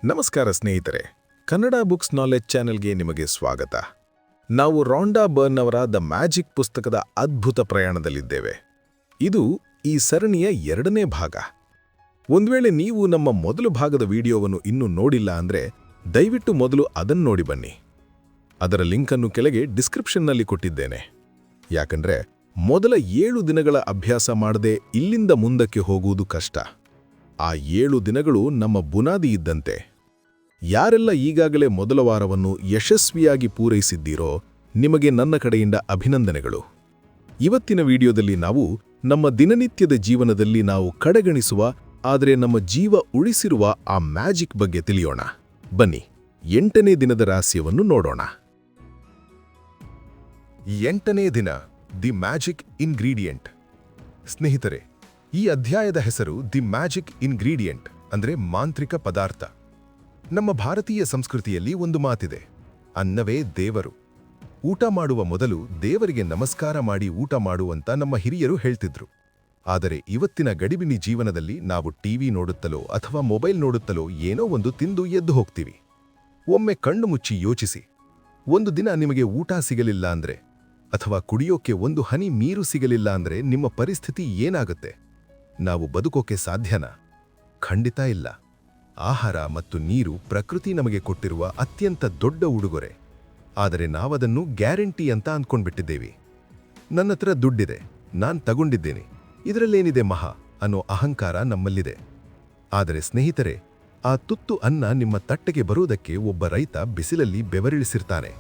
ನಮಸ್ಕಾರ ಸ್ನೇಹಿತರೆ, Kannada books knowledge ಚಾನೆಲ್ಗೆ ನಿಮಗೆ ಸ್ವಾಗತ. ನಾವು ರಾಂಡಾ ಬರ್ನ್ ಅವರ ದ ಮ್ಯಾಜಿಕ್ ಪುಸ್ತಕದ ಅದ್ಭುತ ಪ್ರಯಾಣದಲ್ಲಿದ್ದೇವೆ. ಇದು ಈ ಸರಣಿಯ 2ನೇ ಭಾಗ. ಒಂದು ವೇಳೆ ನೀವು ನಮ್ಮ ಮೊದಲು ಭಾಗದ ವಿಡಿಯೋವನ್ನು ಇನ್ನೂ ನೋಡಿಲ್ಲ ಅಂದ್ರೆ ದಯವಿಟ್ಟು ಮೊದಲು ಅದನ್ನು ನೋಡಿ ಬನ್ನಿ. ಅದರ ಲಿಂಕನ್ನು ಕೆಳಗೆ ಡಿಸ್ಕ್ರಿಪ್ಷನ್ನಲ್ಲಿ ಕೊಟ್ಟಿದ್ದೇನೆ. ಯಾಕಂದ್ರೆ ಮೊದಲ 7 ದಿನಗಳ ಅಭ್ಯಾಸ ಮಾಡದೆ ಇಲ್ಲಿಂದ ಮುಂದಕ್ಕೆ ಹೋಗುವುದು ಕಷ್ಟ. ಆ 7 ದಿನಗಳು ನಮ್ಮ ಬುನಾದಿ ಇದ್ದಂತೆ. ಯಾರೆಲ್ಲ ಈಗಾಗಲೇ ಮೊದಲ ವಾರವನ್ನು ಯಶಸ್ವಿಯಾಗಿ ಪೂರೈಸಿದ್ದೀರೋ ನಿಮಗೆ ನನ್ನ ಕಡೆಯಿಂದ ಅಭಿನಂದನೆಗಳು. ಇವತ್ತಿನ ವಿಡಿಯೋದಲ್ಲಿ ನಾವು ನಮ್ಮ ದಿನನಿತ್ಯದ ಜೀವನದಲ್ಲಿ ನಾವು ಕಡೆಗಣಿಸುವ ಆದರೆ ನಮ್ಮ ಜೀವ ಉಳಿಸಿರುವ ಆ ಮ್ಯಾಜಿಕ್ ಬಗ್ಗೆ ತಿಳಿಯೋಣ. ಬನ್ನಿ, 8ನೇ ದಿನದ ರಹಸ್ಯವನ್ನು ನೋಡೋಣ. 8ನೇ ದಿನ, ದಿ ಮ್ಯಾಜಿಕ್ ಇಂಗ್ರೀಡಿಯೆಂಟ್. ಸ್ನೇಹಿತರೆ, ಈ ಅಧ್ಯಾಯದ ಹೆಸರು ದಿ ಮ್ಯಾಜಿಕ್ ಇಂಗ್ರೀಡಿಯೆಂಟ್ ಅಂದ್ರೆ ಮಾಂತ್ರಿಕ ಪದಾರ್ಥ. ನಮ್ಮ ಭಾರತೀಯ ಸಂಸ್ಕೃತಿಯಲ್ಲಿ ಒಂದು ಮಾತಿದೆ, ಅನ್ನವೇ ದೇವರು. ಊಟ ಮಾಡುವ ಮೊದಲು ದೇವರಿಗೆ ನಮಸ್ಕಾರ ಮಾಡಿ ಊಟ ಮಾಡುವಂತ ನಮ್ಮ ಹಿರಿಯರು ಹೇಳ್ತಿದ್ರು. ಆದರೆ ಇವತ್ತಿನ ಗಡಿಬಿಡಿ ಜೀವನದಲ್ಲಿ ನಾವು ಟಿವಿ ನೋಡುತ್ತಲೋ ಅಥವಾ ಮೊಬೈಲ್ ನೋಡುತ್ತಲೋ ಏನೋ ಒಂದು ತಿಂದು ಎದ್ದು ಹೋಗ್ತೀವಿ. ಒಮ್ಮೆ ಕಣ್ಣು ಮುಚ್ಚಿ ಯೋಚಿಸಿ, ಒಂದು ದಿನ ನಿಮಗೆ ಊಟ ಸಿಗಲಿಲ್ಲ ಅಂದ್ರೆ ಅಥವಾ ಕುಡಿಯೋಕೆ ಒಂದು ಹನಿ ನೀರು ಸಿಗಲಿಲ್ಲ ಅಂದ್ರೆ ನಿಮ್ಮ ಪರಿಸ್ಥಿತಿ ಏನಾಗುತ್ತೆ? ನಾವು ಬದುಕೋಕೆ ಸಾಧ್ಯನಾ? ಖಂಡಿತ ಇಲ್ಲ. ಆಹಾರ ಮತ್ತು ನೀರು ಪ್ರಕೃತಿ ನಮಗೆ ಕೊಟ್ಟಿರುವ ಅತ್ಯಂತ ದೊಡ್ಡ ಉಡುಗೊರೆ. ಆದರೆ ನಾವದನ್ನು ಗ್ಯಾರಂಟಿ ಅಂತ ಅಂದ್ಕೊಂಡ್ಬಿಟ್ಟಿದ್ದೇವೆ. ನನ್ನತ್ರ ದುಡ್ಡಿದೆ, ನಾನ್ ತಗೊಂಡಿದ್ದೇನೆ, ಇದರಲ್ಲೇನಿದೆ ಮಹಾ ಅನ್ನೋ ಅಹಂಕಾರ ನಮ್ಮಲ್ಲಿದೆ. ಆದರೆ ಸ್ನೇಹಿತರೆ, ಆ ತುತ್ತು ಅನ್ನ ನಿಮ್ಮ ತಟ್ಟೆಗೆ ಬರುವುದಕ್ಕೆ ಒಬ್ಬ ರೈತ ಬಿಸಿಲಲ್ಲಿ ಬೆವರಿಳಿಸಿರ್ತಾನೆ.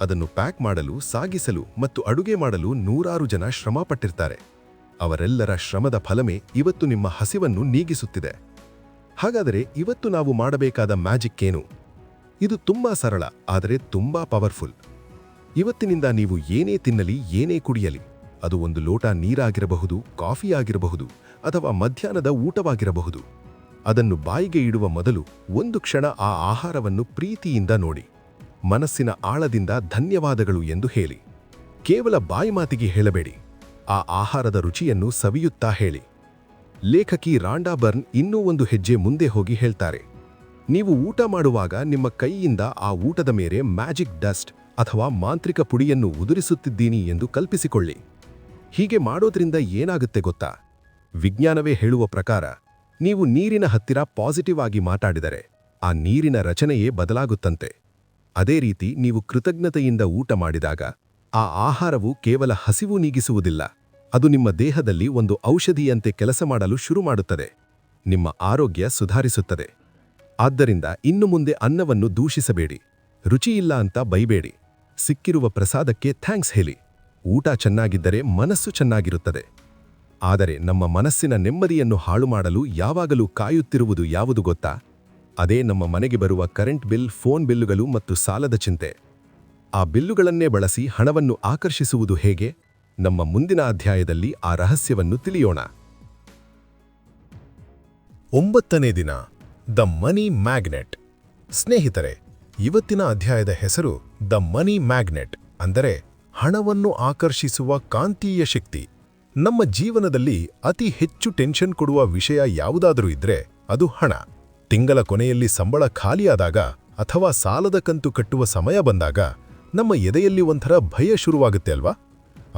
ಅದನ್ನು ಪ್ಯಾಕ್ ಮಾಡಲು, ಸಾಗಿಸಲು ಮತ್ತು ಅಡುಗೆ ಮಾಡಲು 100 ಜನ ಶ್ರಮ ಪಟ್ಟಿರ್ತಾರೆ. ಅವರೆಲ್ಲರ ಶ್ರಮದ ಫಲವೇ ಇವತ್ತು ನಿಮ್ಮ ಹಸಿವನ್ನು ನೀಗಿಸುತ್ತಿದೆ. ಹಾಗಾದರೆ ಇವತ್ತು ನಾವು ಮಾಡಬೇಕಾದ ಮ್ಯಾಜಿಕ್ ಏನು? ಇದು ತುಂಬಾ ಸರಳ, ಆದರೆ ತುಂಬಾ ಪವರ್ಫುಲ್. ಇವತ್ತಿನಿಂದ ನೀವು ಏನೇ ತಿನ್ನಲಿ, ಏನೇ ಕುಡಿಯಲಿ, ಅದು ಒಂದು ಲೋಟ ನೀರಾಗಿರಬಹುದು, ಕಾಫಿ ಆಗಿರಬಹುದು ಅಥವಾ ಮಧ್ಯಾಹ್ನದ ಊಟವಾಗಿರಬಹುದು. ಅದನ್ನು ಬಾಯಿಗೆ ಇಡುವ ಮೊದಲು ಒಂದು ಕ್ಷಣ ಆ ಆಹಾರವನ್ನು ಪ್ರೀತಿಯಿಂದ ನೋಡಿ. ಮನಸ್ಸಿನ ಆಳದಿಂದ ಧನ್ಯವಾದಗಳು ಎಂದು ಹೇಳಿ. ಕೇವಲ ಬಾಯಿ ಮಾತಿಗೆ ಹೇಳಬೇಡಿ, ಆ ಆಹಾರದ ರುಚಿಯನ್ನು ಸವಿಯುತ್ತಾ ಹೇಳಿ. ಲೇಖಕಿ ರಾಂಡಾ ಬರ್ನ್ ಇನ್ನೂ ಒಂದು ಹೆಜ್ಜೆ ಮುಂದೆ ಹೋಗಿ ಹೇಳ್ತಾರೆ, ನೀವು ಊಟ ಮಾಡುವಾಗ ನಿಮ್ಮ ಕೈಯಿಂದ ಆ ಊಟದ ಮೇಲೆ ಮ್ಯಾಜಿಕ್ ಡಸ್ಟ್ ಅಥವಾ ಮಾಂತ್ರಿಕ ಪುಡಿಯನ್ನು ಉದುರಿಸುತ್ತಿದ್ದೀನಿ ಎಂದು ಕಲ್ಪಿಸಿಕೊಳ್ಳಿ. ಹೀಗೆ ಮಾಡೋದ್ರಿಂದ ಏನಾಗುತ್ತೆ ಗೊತ್ತಾ? ವಿಜ್ಞಾನವೇ ಹೇಳುವ ಪ್ರಕಾರ ನೀವು ನೀರಿನ ಹತ್ತಿರ ಪಾಸಿಟಿವ್ ಆಗಿ ಮಾತಾಡಿದರೆ ಆ ನೀರಿನ ರಚನೆಯೇ ಬದಲಾಗುತ್ತಂತೆ. ಅದೇ ರೀತಿ ನೀವು ಕೃತಜ್ಞತೆಯಿಂದ ಊಟ ಮಾಡಿದಾಗ ಆ ಆಹಾರವು ಕೇವಲ ಹಸಿವು ನೀಗಿಸುವುದಿಲ್ಲ, ಅದು ನಿಮ್ಮ ದೇಹದಲ್ಲಿ ಒಂದು ಔಷಧಿಯಂತೆ ಕೆಲಸ ಮಾಡಲು ಶುರು ಮಾಡುತ್ತದೆ. ನಿಮ್ಮ ಆರೋಗ್ಯ ಸುಧಾರಿಸುತ್ತದೆ. ಆದ್ದರಿಂದ ಇನ್ನು ಮುಂದೆ ಅನ್ನವನ್ನು ದೂಷಿಸಬೇಡಿ, ರುಚಿಯಿಲ್ಲ ಅಂತ ಬೈಬೇಡಿ. ಸಿಕ್ಕಿರುವ ಪ್ರಸಾದಕ್ಕೆ ಥ್ಯಾಂಕ್ಸ್ ಹೇಳಿ. ಊಟ ಚೆನ್ನಾಗಿದ್ದರೆ ಮನಸ್ಸು ಚೆನ್ನಾಗಿರುತ್ತದೆ. ಆದರೆ ನಮ್ಮ ಮನಸ್ಸಿನ ನೆಮ್ಮದಿಯನ್ನು ಹಾಳು ಮಾಡಲು ಯಾವಾಗಲೂ ಕಾಯುತ್ತಿರುವುದು ಯಾವುದು ಗೊತ್ತಾ? ಅದೇ ನಮ್ಮ ಮನೆಗೆ ಬರುವ ಕರೆಂಟ್ ಬಿಲ್, ಫೋನ್ ಬಿಲ್ಲುಗಳು ಮತ್ತು ಸಾಲದ ಚಿಂತೆ. ಆ ಬಿಲ್ಲುಗಳನ್ನೇ ಬಳಸಿ ಹಣವನ್ನು ಆಕರ್ಷಿಸುವುದು ಹೇಗೆ? ನಮ್ಮ ಮುಂದಿನ ಅಧ್ಯಾಯದಲ್ಲಿ ಆ ರಹಸ್ಯವನ್ನು ತಿಳಿಯೋಣ. 9ನೇ ದಿನ, ದ ಮನಿ ಮ್ಯಾಗ್ನೆಟ್. ಸ್ನೇಹಿತರೆ, ಇವತ್ತಿನ ಅಧ್ಯಾಯದ ಹೆಸರು ದ ಮನಿ ಮ್ಯಾಗ್ನೆಟ್, ಅಂದರೆ ಹಣವನ್ನು ಆಕರ್ಷಿಸುವ ಕಾಂತೀಯ ಶಕ್ತಿ. ನಮ್ಮ ಜೀವನದಲ್ಲಿ ಅತಿ ಹೆಚ್ಚು ಟೆನ್ಷನ್ ಕೊಡುವ ವಿಷಯ ಯಾವುದಾದರೂ ಇದ್ರೆ ಅದು ಹಣ. ತಿಂಗಳ ಕೊನೆಯಲ್ಲಿ ಸಂಬಳ ಖಾಲಿಯಾದಾಗ ಅಥವಾ ಸಾಲದ ಕಂತು ಕಟ್ಟುವ ಸಮಯ ಬಂದಾಗ ನಮ್ಮ ಎದೆಯಲ್ಲಿ ಒಂಥರ ಭಯ ಶುರುವಾಗುತ್ತೆ ಅಲ್ವಾ?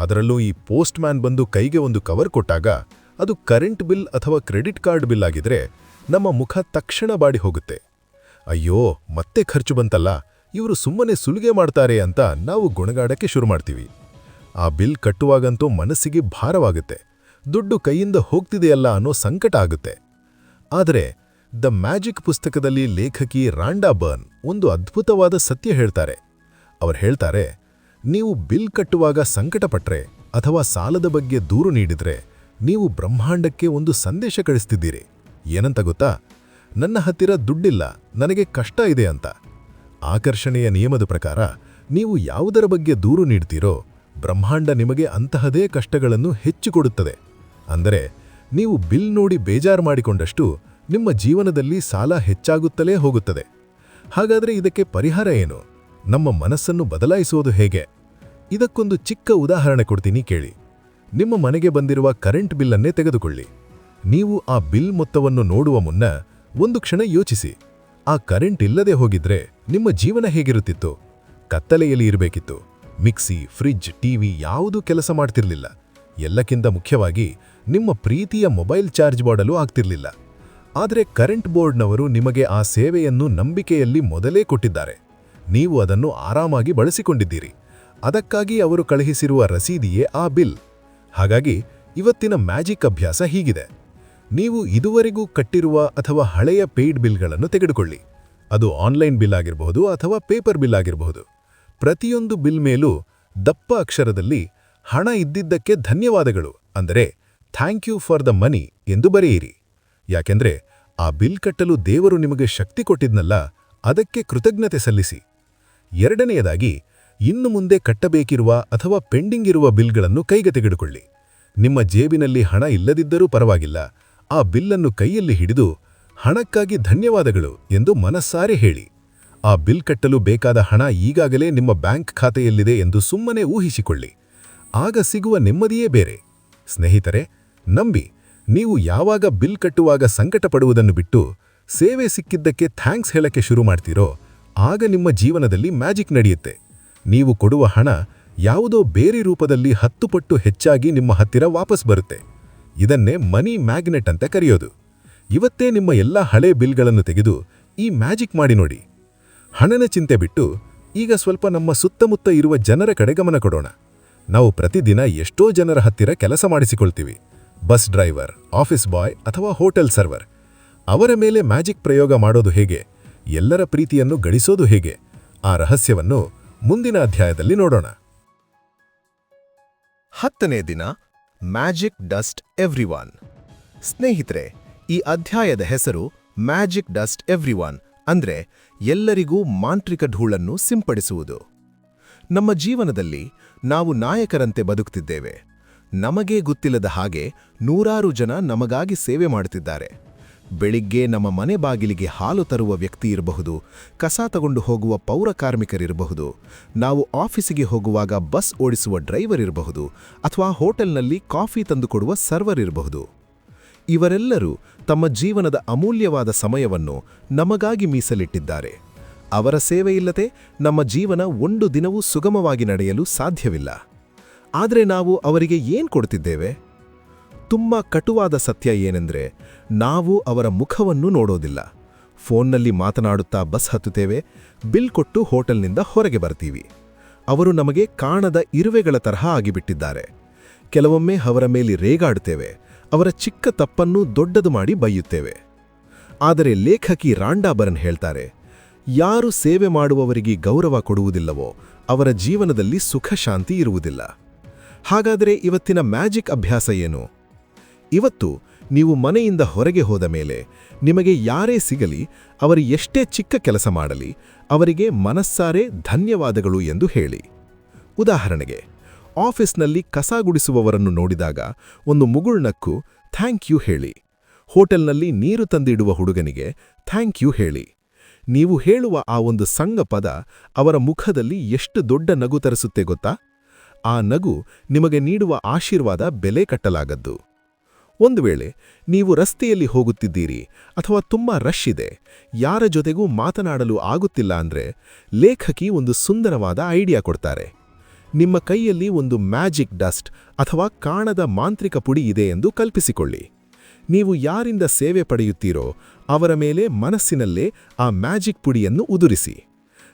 ಅದರಲ್ಲೂ ಈ ಪೋಸ್ಟ್ ಮ್ಯಾನ್ ಬಂದು ಕೈಗೆ ಒಂದು ಕವರ್ ಕೊಟ್ಟಾಗ ಅದು ಕರೆಂಟ್ ಬಿಲ್ ಅಥವಾ ಕ್ರೆಡಿಟ್ ಕಾರ್ಡ್ ಬಿಲ್ ಆಗಿದ್ರೆ ನಮ್ಮ ಮುಖ ತಕ್ಷಣ ಬಾಡಿ ಹೋಗುತ್ತೆ. ಅಯ್ಯೋ, ಮತ್ತೆ ಖರ್ಚು ಬಂತಲ್ಲ, ಇವರು ಸುಮ್ಮನೆ ಸುಲಿಗೆ ಮಾಡ್ತಾರೆ ಅಂತ ನಾವು ಗುಣಗಾಡಕ್ಕೆ ಶುರು ಮಾಡ್ತೀವಿ. ಆ ಬಿಲ್ ಕಟ್ಟುವಾಗಂತೂ ಮನಸ್ಸಿಗೆ ಭಾರವಾಗುತ್ತೆ, ದುಡ್ಡು ಕೈಯಿಂದ ಹೋಗ್ತಿದೆಯಲ್ಲ ಅನ್ನೋ ಸಂಕಟ ಆಗುತ್ತೆ. ಆದರೆ ದ ಮ್ಯಾಜಿಕ್ ಪುಸ್ತಕದಲ್ಲಿ ಲೇಖಕಿ ರಾಂಡಾ ಬರ್ನ್ ಒಂದು ಅದ್ಭುತವಾದ ಸತ್ಯ ಹೇಳ್ತಾರೆ. ಅವರು ಹೇಳ್ತಾರೆ, ನೀವು ಬಿಲ್ ಕಟ್ಟುವಾಗ ಸಂಕಟಪಟ್ರೆ ಅಥವಾ ಸಾಲದ ಬಗ್ಗೆ ದೂರು ನೀಡಿದ್ರೆ ನೀವು ಬ್ರಹ್ಮಾಂಡಕ್ಕೆ ಒಂದು ಸಂದೇಶ ಕಳಿಸ್ತಿದ್ದೀರಿ. ಏನಂತ ಗೊತ್ತಾ? ನನ್ನ ಹತ್ತಿರ ದುಡ್ಡಿಲ್ಲ, ನನಗೆ ಕಷ್ಟ ಇದೆ ಅಂತ. ಆಕರ್ಷಣೆಯ ನಿಯಮದ ಪ್ರಕಾರ ನೀವು ಯಾವುದರ ಬಗ್ಗೆ ದೂರು ನೀಡ್ತೀರೋ ಬ್ರಹ್ಮಾಂಡ ನಿಮಗೆ ಅಂತಹದೇ ಕಷ್ಟಗಳನ್ನು ಹೆಚ್ಚು ಕೊಡುತ್ತದೆ. ಅಂದರೆ ನೀವು ಬಿಲ್ ನೋಡಿ ಬೇಜಾರು ಮಾಡಿಕೊಂಡಷ್ಟು ನಿಮ್ಮ ಜೀವನದಲ್ಲಿ ಸಾಲ ಹೆಚ್ಚಾಗುತ್ತಲೇ ಹೋಗುತ್ತದೆ. ಹಾಗಾದರೆ ಇದಕ್ಕೆ ಪರಿಹಾರ ಏನು? ನಮ್ಮ ಮನಸ್ಸನ್ನು ಬದಲಾಯಿಸುವುದು ಹೇಗೆ? ಇದಕ್ಕೊಂದು ಚಿಕ್ಕ ಉದಾಹರಣೆ ಕೊಡ್ತೀನಿ ಕೇಳಿ. ನಿಮ್ಮ ಮನೆಗೆ ಬಂದಿರುವ ಕರೆಂಟ್ ಬಿಲ್ಲನ್ನೇ ತೆಗೆದುಕೊಳ್ಳಿ. ನೀವು ಆ ಬಿಲ್ ಮೊತ್ತವನ್ನು ನೋಡುವ ಮುನ್ನ ಒಂದು ಕ್ಷಣ ಯೋಚಿಸಿ, ಆ ಕರೆಂಟ್ ಇಲ್ಲದೆ ಹೋಗಿದ್ರೆ ನಿಮ್ಮ ಜೀವನ ಹೇಗಿರುತ್ತಿತ್ತು? ಕತ್ತಲೆಯಲ್ಲಿ ಇರಬೇಕಿತ್ತು. ಮಿಕ್ಸಿ, ಫ್ರಿಡ್ಜ್, ಟಿವಿ ಯಾವುದೂ ಕೆಲಸ ಮಾಡ್ತಿರ್ಲಿಲ್ಲ. ಎಲ್ಲಕ್ಕಿಂತ ಮುಖ್ಯವಾಗಿ ನಿಮ್ಮ ಪ್ರೀತಿಯ ಮೊಬೈಲ್ ಚಾರ್ಜ್ ಮಾಡಲು ಆಗ್ತಿರ್ಲಿಲ್ಲ. ಆದರೆ ಕರೆಂಟ್ ಬೋರ್ಡ್ನವರು ನಿಮಗೆ ಆ ಸೇವೆಯನ್ನು ನಂಬಿಕೆಯಲ್ಲಿ ಮೊದಲೇ ಕೊಟ್ಟಿದ್ದಾರೆ. ನೀವು ಅದನ್ನು ಆರಾಮಾಗಿ ಬಳಸಿಕೊಂಡಿದ್ದೀರಿ. ಅದಕ್ಕಾಗಿ ಅವರು ಕಳುಹಿಸಿರುವ ರಸೀದಿಯೇ ಆ ಬಿಲ್. ಹಾಗಾಗಿ ಇವತ್ತಿನ ಮ್ಯಾಜಿಕ್ ಅಭ್ಯಾಸ ಹೀಗಿದೆ. ನೀವು ಇದುವರೆಗೂ ಕಟ್ಟಿರುವ ಅಥವಾ ಹಳೆಯ ಪೇಯ್ಡ್ ಬಿಲ್ಗಳನ್ನು ತೆಗೆದುಕೊಳ್ಳಿ. ಅದು ಆನ್ಲೈನ್ ಬಿಲ್ ಆಗಿರಬಹುದು ಅಥವಾ ಪೇಪರ್ ಬಿಲ್ ಆಗಿರಬಹುದು. ಪ್ರತಿಯೊಂದು ಬಿಲ್ ಮೇಲೂ ದಪ್ಪ ಅಕ್ಷರದಲ್ಲಿ ಹಣ ಇದ್ದಿದ್ದಕ್ಕೆ ಧನ್ಯವಾದಗಳು, ಅಂದರೆ thank you for the money ಎಂದು ಬರೆಯಿರಿ. ಯಾಕೆಂದ್ರೆ ಆ ಬಿಲ್ ಕಟ್ಟಲು ದೇವರು ನಿಮಗೆ ಶಕ್ತಿ ಕೊಟ್ಟಿದ್ನಲ್ಲ, ಅದಕ್ಕೆ ಕೃತಜ್ಞತೆ ಸಲ್ಲಿಸಿ. ಎರಡನೆಯದಾಗಿ, ಇನ್ನು ಮುಂದೆ ಕಟ್ಟಬೇಕಿರುವ ಅಥವಾ ಪೆಂಡಿಂಗ್ ಇರುವ ಬಿಲ್ಗಳನ್ನು ಕೈಗೆ ತೆಗೆದುಕೊಳ್ಳಿ. ನಿಮ್ಮ ಜೇಬಿನಲ್ಲಿ ಹಣ ಇಲ್ಲದಿದ್ದರೂ ಪರವಾಗಿಲ್ಲ, ಆ ಬಿಲ್ಲನ್ನು ಕೈಯಲ್ಲಿ ಹಿಡಿದು ಹಣಕ್ಕಾಗಿ ಧನ್ಯವಾದಗಳು ಎಂದು ಮನಸ್ಸಾರೆ ಹೇಳಿ. ಆ ಬಿಲ್ ಕಟ್ಟಲು ಬೇಕಾದ ಹಣ ಈಗಾಗಲೇ ನಿಮ್ಮ ಬ್ಯಾಂಕ್ ಖಾತೆಯಲ್ಲಿದೆ ಎಂದು ಸುಮ್ಮನೆ ಊಹಿಸಿಕೊಳ್ಳಿ. ಆಗ ಸಿಗುವ ನೆಮ್ಮದಿಯೇ ಬೇರೆ. ಸ್ನೇಹಿತರೆ, ನಂಬಿ, ನೀವು ಯಾವಾಗ ಬಿಲ್ ಕಟ್ಟುವಾಗ ಸಂಕಟ ಪಡುವುದನ್ನು ಬಿಟ್ಟು ಸೇವೆ ಸಿಕ್ಕಿದ್ದಕ್ಕೆ ಥ್ಯಾಂಕ್ಸ್ ಹೇಳಕ್ಕೆ ಶುರು ಮಾಡ್ತೀರೋ, ಆಗ ನಿಮ್ಮ ಜೀವನದಲ್ಲಿ ಮ್ಯಾಜಿಕ್ ನಡೆಯುತ್ತೆ. ನೀವು ಕೊಡುವ ಹಣ ಯಾವುದೋ ಬೇರೆ ರೂಪದಲ್ಲಿ 10 ಪಟ್ಟು ಹೆಚ್ಚಾಗಿ ನಿಮ್ಮ ಹತ್ತಿರ ವಾಪಸ್ ಬರುತ್ತೆ. ಇದನ್ನೇ ಮನಿ ಮ್ಯಾಗ್ನೆಟ್ ಅಂತ ಕರೆಯೋದು. ಇವತ್ತೇ ನಿಮ್ಮ ಎಲ್ಲ ಹಳೆ ಬಿಲ್ಗಳನ್ನು ತೆಗೆದು ಈ ಮ್ಯಾಜಿಕ್ ಮಾಡಿ ನೋಡಿ. ಹಣನ ಚಿಂತೆ ಬಿಟ್ಟು ಈಗ ಸ್ವಲ್ಪ ನಮ್ಮ ಸುತ್ತಮುತ್ತ ಇರುವ ಜನರ ಕಡೆ ಗಮನ ಕೊಡೋಣ. ನಾವು ಪ್ರತಿದಿನ ಎಷ್ಟೋ ಜನರ ಹತ್ತಿರ ಕೆಲಸ ಮಾಡಿಸಿಕೊಳ್ತೀವಿ. ಬಸ್ ಡ್ರೈವರ್, ಆಫೀಸ್ ಬಾಯ್ ಅಥವಾ ಹೋಟೆಲ್ ಸರ್ವರ್. ಅವರ ಮೇಲೆ ಮ್ಯಾಜಿಕ್ ಪ್ರಯೋಗ ಮಾಡೋದು ಹೇಗೆ? ಎಲ್ಲರ ಪ್ರೀತಿಯನ್ನು ಗಳಿಸೋದು ಹೇಗೆ? ಆ ರಹಸ್ಯವನ್ನು ಮುಂದಿನ ಅಧ್ಯಾಯದಲ್ಲಿ ನೋಡೋಣ. 10ನೇ ದಿನ, ಮ್ಯಾಜಿಕ್ ಡಸ್ಟ್ ಎವ್ರಿವಾನ್. ಸ್ನೇಹಿತರೆ, ಈ ಅಧ್ಯಾಯದ ಹೆಸರು ಮ್ಯಾಜಿಕ್ ಡಸ್ಟ್ ಎವ್ರಿವಾನ್, ಅಂದ್ರೆ ಎಲ್ಲರಿಗೂ ಮಾಂತ್ರಿಕ ಧೂಳನ್ನು ಸಿಂಪಡಿಸುವುದು. ನಮ್ಮ ಜೀವನದಲ್ಲಿ ನಾವು ನಾಯಕರಂತೆ ಬದುಕ್ತಿದ್ದೇವೆ. ನಮಗೇ ಗೊತ್ತಿಲ್ಲದ ಹಾಗೆ ನೂರಾರು ಜನ ನಮಗಾಗಿ ಸೇವೆ ಮಾಡುತ್ತಿದ್ದಾರೆ. ಬೆಳಿಗ್ಗೆ ನಮ್ಮ ಮನೆ ಬಾಗಿಲಿಗೆ ಹಾಲು ತರುವ ವ್ಯಕ್ತಿ ಇರಬಹುದು, ಕಸ ತಗೊಂಡು ಹೋಗುವ ಪೌರ ಕಾರ್ಮಿಕರಿರಬಹುದು, ನಾವು ಆಫೀಸಿಗೆ ಹೋಗುವಾಗ ಬಸ್ ಓಡಿಸುವ ಡ್ರೈವರ್ ಇರಬಹುದು, ಅಥವಾ ಹೋಟೆಲ್ನಲ್ಲಿ ಕಾಫಿ ತಂದುಕೊಡುವ ಸರ್ವರ್ ಇರಬಹುದು. ಇವರೆಲ್ಲರೂ ತಮ್ಮ ಜೀವನದ ಅಮೂಲ್ಯವಾದ ಸಮಯವನ್ನು ನಮಗಾಗಿ ಮೀಸಲಿಟ್ಟಿದ್ದಾರೆ. ಅವರ ಸೇವೆಯಿಲ್ಲದೆ ನಮ್ಮ ಜೀವನ ಒಂದು ದಿನವೂ ಸುಗಮವಾಗಿ ನಡೆಯಲು ಸಾಧ್ಯವಿಲ್ಲ. ಆದರೆ ನಾವು ಅವರಿಗೆ ಏನು ಕೊಡ್ತಿದ್ದೇವೆ? ತುಂಬ ಕಟುವಾದ ಸತ್ಯ ಏನೆಂದರೆ, ನಾವು ಅವರ ಮುಖವನ್ನು ನೋಡೋದಿಲ್ಲ. ಫೋನ್ನಲ್ಲಿ ಮಾತನಾಡುತ್ತಾ ಬಸ್ ಹತ್ತುತ್ತೇವೆ, ಬಿಲ್ ಕೊಟ್ಟು ಹೋಟೆಲ್ನಿಂದ ಹೊರಗೆ ಬರ್ತೀವಿ. ಅವರು ನಮಗೆ ಕಾಣದ ಇರುವೆಗಳ ತರಹ ಆಗಿಬಿಟ್ಟಿದ್ದಾರೆ. ಕೆಲವೊಮ್ಮೆ ಅವರ ಮೇಲೆ ರೇಗಾಡುತ್ತೇವೆ, ಅವರ ಚಿಕ್ಕ ತಪ್ಪನ್ನು ದೊಡ್ಡದು ಮಾಡಿ ಬೈಯುತ್ತೇವೆ. ಆದರೆ ಲೇಖಕಿ ರಾಂಡಾ ಬರನ್ ಹೇಳ್ತಾರೆ, ಯಾರು ಸೇವೆ ಮಾಡುವವರಿಗೆ ಗೌರವ ಕೊಡುವುದಿಲ್ಲವೋ ಅವರ ಜೀವನದಲ್ಲಿ ಸುಖ ಶಾಂತಿ ಇರುವುದಿಲ್ಲ. ಹಾಗಾದರೆ ಇವತ್ತಿನ ಮ್ಯಾಜಿಕ್ ಅಭ್ಯಾಸ ಏನು? ಇವತ್ತು ನೀವು ಮನೆಯಿಂದ ಹೊರಗೆ ಹೋದ ಮೇಲೆ ನಿಮಗೆ ಯಾರೇ ಸಿಗಲಿ, ಅವರು ಎಷ್ಟೇ ಚಿಕ್ಕ ಕೆಲಸ ಮಾಡಲಿ, ಅವರಿಗೆ ಮನಸ್ಸಾರೆ ಧನ್ಯವಾದಗಳು ಎಂದು ಹೇಳಿ. ಉದಾಹರಣೆಗೆ, ಆಫೀಸ್ನಲ್ಲಿ ಕಸ ಗುಡಿಸುವವರನ್ನು ನೋಡಿದಾಗ ಒಂದು ಮುಗುಳ್ನಕ್ಕು ಥ್ಯಾಂಕ್ ಯು ಹೇಳಿ. ಹೋಟೆಲ್ನಲ್ಲಿ ನೀರು ತಂದಿಡುವ ಹುಡುಗನಿಗೆ ಥ್ಯಾಂಕ್ ಯು ಹೇಳಿ. ನೀವು ಹೇಳುವ ಆ ಒಂದು ಸಣ್ಣ ಪದ ಅವರ ಮುಖದಲ್ಲಿ ಎಷ್ಟು ದೊಡ್ಡ ನಗು ತರಿಸುತ್ತೆ ಗೊತ್ತಾ? ಆ ನಗು ನಿಮಗೆ ನೀಡುವ ಆಶೀರ್ವಾದ ಬೆಲೆ ಕಟ್ಟಲಾಗದ್ದು. ಒಂದು ವೇಳೆ ನೀವು ರಸ್ತೆಯಲ್ಲಿ ಹೋಗುತ್ತಿದ್ದೀರಿ ಅಥವಾ ತುಂಬಾ ರಶ್ ಇದೆ, ಯಾರ ಜೊತೆಗೂ ಮಾತನಾಡಲು ಆಗುತ್ತಿಲ್ಲ ಅಂದ್ರೆ, ಲೇಖಕಿ ಒಂದು ಸುಂದರವಾದ ಐಡಿಯಾ ಕೊಡ್ತಾರೆ. ನಿಮ್ಮ ಕೈಯಲ್ಲಿ ಒಂದು ಮ್ಯಾಜಿಕ್ ಡಸ್ಟ್ ಅಥವಾ ಕಾಣದ ಮಾಂತ್ರಿಕ ಪುಡಿ ಇದೆ ಎಂದು ಕಲ್ಪಿಸಿಕೊಳ್ಳಿ. ನೀವು ಯಾರಿಂದ ಸೇವೆ ಪಡೆಯುತ್ತೀರೋ ಅವರ ಮೇಲೆ ಮನಸ್ಸಿನಲ್ಲೇ ಆ ಮ್ಯಾಜಿಕ್ ಪುಡಿಯನ್ನು ಉದುರಿಸಿ.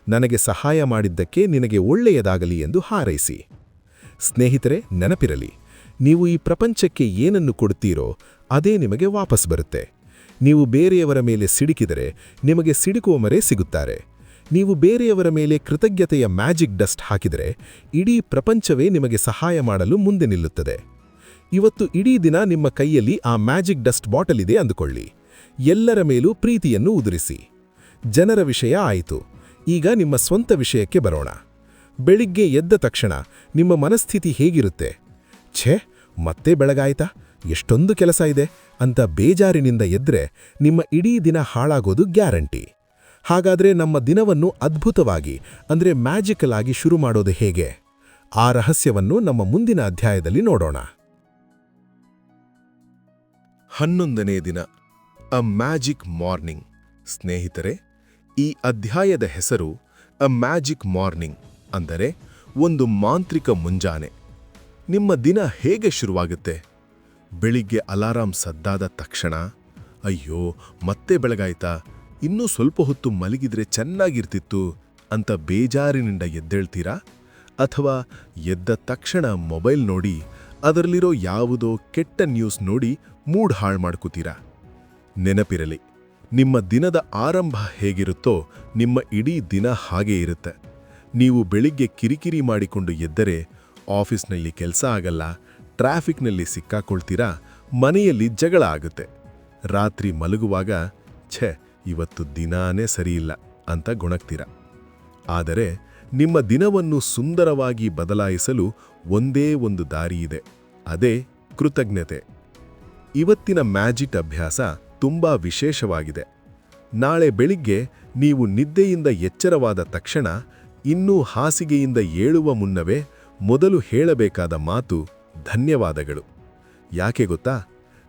ನನಗೆ ಸಹಾಯ ಮಾಡಿದ್ದಕ್ಕೆ ನಿನಗೆ ಒಳ್ಳೆಯದಾಗಲಿ ಎಂದು ಹಾರೈಸಿ. ಸ್ನೇಹಿತರೆ, ನೆನಪಿರಲಿ, ನೀವು ಈ ಪ್ರಪಂಚಕ್ಕೆ ಏನನ್ನು ಕೊಡುತ್ತೀರೋ ಅದೇ ನಿಮಗೆ ವಾಪಸ್ ಬರುತ್ತೆ. ನೀವು ಬೇರೆಯವರ ಮೇಲೆ ಸಿಡುಕಿದರೆ ನಿಮಗೆ ಸಿಡುಕುವವರೇ ಸಿಗುತ್ತಾರೆ. ನೀವು ಬೇರೆಯವರ ಮೇಲೆ ಕೃತಜ್ಞತೆಯ ಮ್ಯಾಜಿಕ್ ಡಸ್ಟ್ ಹಾಕಿದರೆ ಇಡೀ ಪ್ರಪಂಚವೇ ನಿಮಗೆ ಸಹಾಯ ಮಾಡಲು ಮುಂದೆ ನಿಲ್ಲುತ್ತದೆ. ಇವತ್ತು ಇಡೀ ದಿನ ನಿಮ್ಮ ಕೈಯಲ್ಲಿ ಆ ಮ್ಯಾಜಿಕ್ ಡಸ್ಟ್ ಬಾಟಲ್ ಇದೆ ಅಂದುಕೊಳ್ಳಿ. ಎಲ್ಲರ ಮೇಲೂ ಪ್ರೀತಿಯನ್ನು ಉದುರಿಸಿ. ಜನರ ವಿಷಯ ಆಯಿತು, ಈಗ ನಿಮ್ಮ ಸ್ವಂತ ವಿಷಯಕ್ಕೆ ಬರೋಣ. ಬೆಳಿಗ್ಗೆ ಎದ್ದ ತಕ್ಷಣ ನಿಮ್ಮ ಮನಸ್ಥಿತಿ ಹೇಗಿರುತ್ತೆ? ಛೇ, ಮತ್ತೆ ಬೆಳಗಾಯ್ತಾ, ಎಷ್ಟೊಂದು ಕೆಲಸ ಇದೆ ಅಂತ ಬೇಜಾರಿನಿಂದ ಎದ್ರೆ ನಿಮ್ಮ ಇಡೀ ದಿನ ಹಾಳಾಗೋದು ಗ್ಯಾರಂಟಿ. ಹಾಗಾದ್ರೆ ನಮ್ಮ ದಿನವನ್ನು ಅದ್ಭುತವಾಗಿ, ಅಂದ್ರೆ ಮ್ಯಾಜಿಕಲ್ ಆಗಿ ಶುರು ಮಾಡೋದು ಹೇಗೆ? ಆ ರಹಸ್ಯವನ್ನು ನಮ್ಮ ಮುಂದಿನ ಅಧ್ಯಾಯದಲ್ಲಿ ನೋಡೋಣ. 11ನೇ ದಿನ, ಅ ಮ್ಯಾಜಿಕ್ ಮಾರ್ನಿಂಗ್. ಸ್ನೇಹಿತರೆ, ಈ ಅಧ್ಯಾಯದ ಹೆಸರು ಅ ಮ್ಯಾಜಿಕ್ ಮಾರ್ನಿಂಗ್, ಅಂದರೆ ಒಂದು ಮಾಂತ್ರಿಕ ಮುಂಜಾನೆ. ನಿಮ್ಮ ದಿನ ಹೇಗೆ ಶುರುವಾಗುತ್ತೆ? ಬೆಳಿಗ್ಗೆ ಅಲಾರಾಂ ಸದ್ದಾದ ತಕ್ಷಣ, ಅಯ್ಯೋ ಮತ್ತೆ ಬೆಳಗಾಯ್ತಾ, ಇನ್ನೂ ಸ್ವಲ್ಪ ಹೊತ್ತು ಮಲಗಿದ್ರೆ ಚೆನ್ನಾಗಿರ್ತಿತ್ತು ಅಂತ ಬೇಜಾರಿನಿಂದ ಎದ್ದೇಳ್ತೀರಾ? ಅಥವಾ ಎದ್ದ ತಕ್ಷಣ ಮೊಬೈಲ್ ನೋಡಿ ಅದರಲ್ಲಿರೋ ಯಾವುದೋ ಕೆಟ್ಟ ನ್ಯೂಸ್ ನೋಡಿ ಮೂಡ್ ಹಾಳು ಮಾಡ್ಕೋತೀರಾ? ನೆನಪಿರಲಿ, ನಿಮ್ಮ ದಿನದ ಆರಂಭ ಹೇಗಿರುತ್ತೋ ನಿಮ್ಮ ಇಡೀ ದಿನ ಹಾಗೇ ಇರುತ್ತೆ. ನೀವು ಬೆಳಿಗ್ಗೆ ಕಿರಿಕಿರಿ ಮಾಡಿಕೊಂಡು ಎದ್ದರೆ ಆಫೀಸ್ನಲ್ಲಿ ಕೆಲಸ ಆಗಲ್ಲ, ಟ್ರಾಫಿಕ್ನಲ್ಲಿ ಸಿಕ್ಕಾಕೊಳ್ತೀರಾ, ಮನೆಯಲ್ಲಿ ಜಗಳ ಆಗುತ್ತೆ. ರಾತ್ರಿ ಮಲಗುವಾಗ ಛೆ, ಇವತ್ತು ದಿನಾನೇ ಸರಿಯಿಲ್ಲ ಅಂತ ಗೊಣಗ್ತೀರಾ. ಆದರೆ ನಿಮ್ಮ ದಿನವನ್ನು ಸುಂದರವಾಗಿ ಬದಲಾಯಿಸಲು ಒಂದೇ ಒಂದು ದಾರಿಯಿದೆ, ಅದೇ ಕೃತಜ್ಞತೆ. ಇವತ್ತಿನ ಮ್ಯಾಜಿಕ್ ಅಭ್ಯಾಸ ತುಂಬಾ ವಿಶೇಷವಾಗಿದೆ. ನಾಳೆ ಬೆಳಿಗ್ಗೆ ನೀವು ನಿದ್ದೆಯಿಂದ ಎಚ್ಚರವಾದ ತಕ್ಷಣ, ಇನ್ನೂ ಹಾಸಿಗೆಯಿಂದ ಏಳುವ ಮುನ್ನವೇ ಮೊದಲು ಹೇಳಬೇಕಾದ ಮಾತು ಧನ್ಯವಾದಗಳು. ಯಾಕೆ ಗೊತ್ತಾ?